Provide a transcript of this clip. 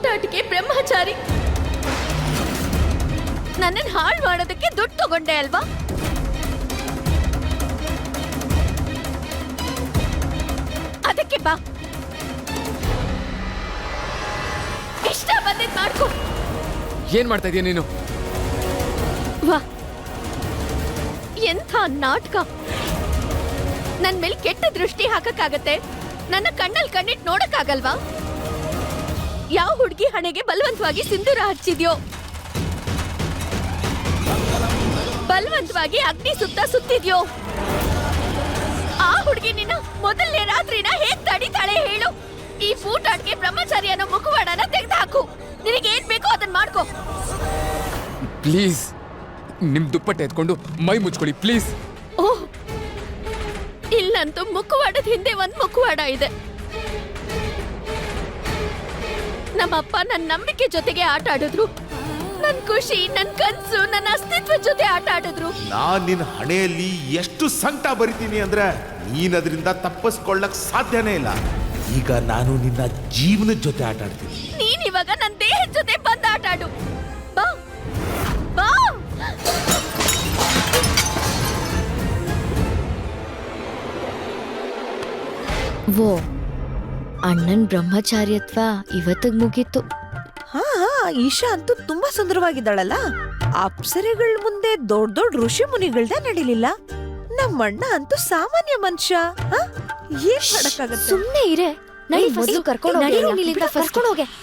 ಬೂಟಾಟಿಕೆ ಬ್ರಹ್ಮಚಾರಿ. ನನ್ನನ್ನು ಹಾಳು ಮಾಡೋದಕ್ಕೆ ದುಡ್ಡು ತಗೊಂಡೆ ಅಲ್ವಾ? ಅದಕ್ಕೆ ಬಾ, ಇಷ್ಟ ಬಂದಿದ್ ಮಾಡ್ಕೊ. ಏನ್ ಮಾಡ್ತಾ ಇದೀಯ ನೀನು? ವಾ, ಎಂಥ ನಾಟಕ! ನನ್ ಮೇಲೆ ಕೆಟ್ಟ ದೃಷ್ಟಿ ಹಾಕಕ್ಕಾಗತ್ತೆ, ನನ್ನ ಕಣ್ಣಲ್ಲಿ ಕಣ್ಣಿಟ್ಟು ನೋಡಕ್ಕಾಗಲ್ವಾ? ಯಾವ ಹುಡುಗಿ ಹಣೆಗೆ ಬಲವಂತವಾಗಿ ಸಿಂಧೂರ ಹಚ್ಚಿದ್ಯೋ, ಬಲವಂತವಾಗಿ ಅಗ್ನಿ ಸುತ್ತ ಸುತ್ತಿದ್ಯೋ, ಆ ಹುಡುಗಿ ನಿನ್ನ ಮೊದಲನೇ ರಾತ್ರಿನ ಹೇಗ್ ತಡಿತಾಳೆ ಹೇಳು? ಈ ಬೂಟಾಟ್ಗೆ ಬ್ರಹ್ಮಚಾರಿ ಅನ್ನೋ ಮುಖವಾಡನ ತೆಗೆದು ಹಾಕು. ನಿನಗೇನ್ ಬೇಕೋ ಅದನ್ನ ಮಾಡ್ಕೋ. ಪ್ಲೀಸ್, ನಿಮ್ ದುಪ್ಪಟ್ಟೆ ಎತ್ಕೊಂಡು ಮೈ ಮುಚ್ಕೊಳ್ಳಿ ಪ್ಲೀಸ್. ಓಹ್, ಇಲ್ಲಂತೂ ಮುಖವಾಡದ ಹಿಂದೆ ಒಂದ್ ಮುಖವಾಡ ಇದೆ. ನಮ್ಮಪ್ಪ ನನ್ನ ನಂಬಿಕೆ ಜೊತೆಗೆ ಆಟ ಆಡಿದ್ರು, ನನ್ ಖುಷಿ, ನನ್ ಕನ್ಸು, ನನ್ನ ಅಸ್ತಿತ್ವ ಜೊತೆ ಆಟ ಆಡಿದ್ರು. ನಾನ್ ನಿನ್ನ ಹಣೆಯಲ್ಲಿ ಎಷ್ಟು ಸಂಕಟ ಬರಿತೀನಿ ಅಂದ್ರೆ ನೀನ್ ಅದರಿಂದ ತಪ್ಪಿಸ್ಕೊಳ್ಳಕ್ ಸಾಧ್ಯನೇ ಇಲ್ಲ. ಈಗ ನಾನು ನಿನ್ನ ಜೀವನದ ಜೊತೆ ಆಟ ಆಡ್ತೀನಿ. ನೀನ್ ಇವಾಗ ನನ್ನ ದೇಹದ ಜೊತೆ ಬಂದು ಆಟ ಆಡು. ಬಾ ಬಾ. ವೋ, ಅಣ್ಣನ್ ಬ್ರಹ್ಮಚಾರ್ಯತ್ವ ಇವತ್ತಿಗೆ ಮುಗೀತು. ಹಾ, ಈಶಾ ಅಂತೂ ತುಂಬಾ ಸುಂದರವಾಗಿದ್ದಾಳಲ್ಲ. ಅಪ್ಸರೆಗಳ ಮುಂದೆ ದೊಡ್ಡ ದೊಡ್ಡ ಋಷಿ ಮುನಿಗಳ್ದ ನಡಿಲಿಲ್ಲ. ನಮ್ಮಣ್ಣ ಅಂತೂ ಸಾಮಾನ್ಯ ಮನುಷ್ಯ. ಏನ್ ಮಾಡಕ್ಕಾಗತ್ತೆ? ಸುಮ್ನೆ ಇರೆ. ನಡಿ, ಮೊದಲು ಕರ್ಕೊಂಡು ಹೋಗೆ.